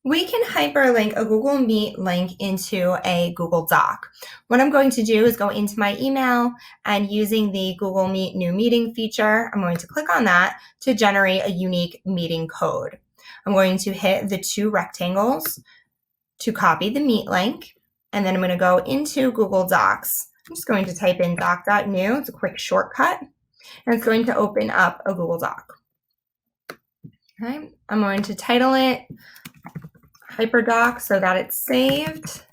We can hyperlink a Google Meet link into a Google Doc. What I'm going to do is go into my email, and using the Google Meet new meeting feature, I'm going to click on that to generate a unique meeting code. I'm going to hit the 2 rectangles to copy the Meet link, and then I'm going to go into Google Docs. I'm just going to type in doc.new. It's a quick shortcut, and it's going to open up a Google Doc. Okay, I'm going to title it HyperDoc so that it's saved.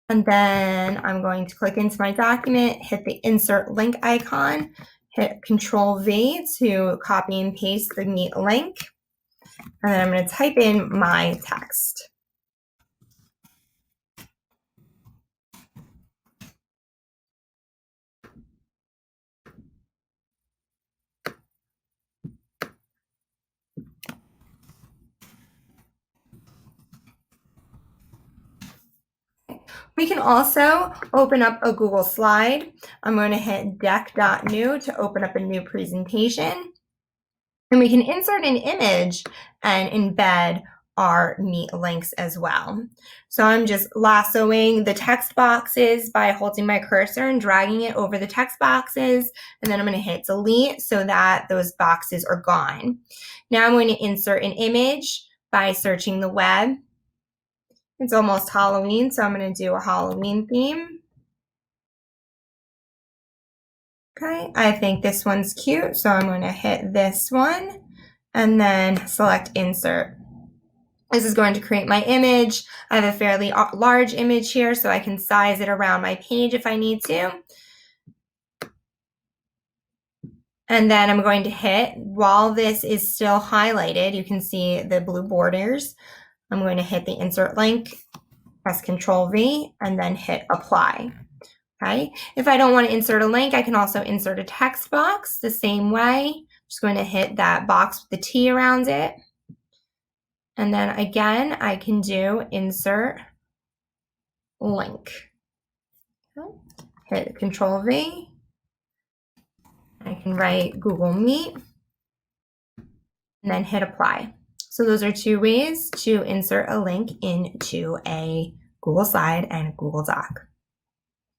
And then I'm going to click into my document, hit the insert link icon, hit Control V to copy and paste the Meet link. And then I'm going to type in my text. We can also open up a Google slide. I'm going to hit deck.new to open up a new presentation. And we can insert an image and embed our Meet links as well. So I'm just lassoing the text boxes by holding my cursor and dragging it over the text boxes. And then I'm going to hit delete so that those boxes are gone. Now I'm going to insert an image by searching the web. It's almost Halloween, so I'm going to do a Halloween theme. Okay, I think this one's cute, so I'm going to hit this one and then select insert. This is going to create my image. I have a fairly large image here, so I can size it around my page if I need to. And then I'm going to hit, while this is still highlighted, you can see the blue borders. I'm going to hit the insert link, press Control V, and then hit apply. Okay. If I don't want to insert a link, I can also insert a text box the same way. I'm just going to hit that box with the T around it. And then again, I can do insert link. Okay. Hit Control V. I can write Google Meet and then hit apply. So those are 2 ways to insert a link into a Google slide and a Google Doc.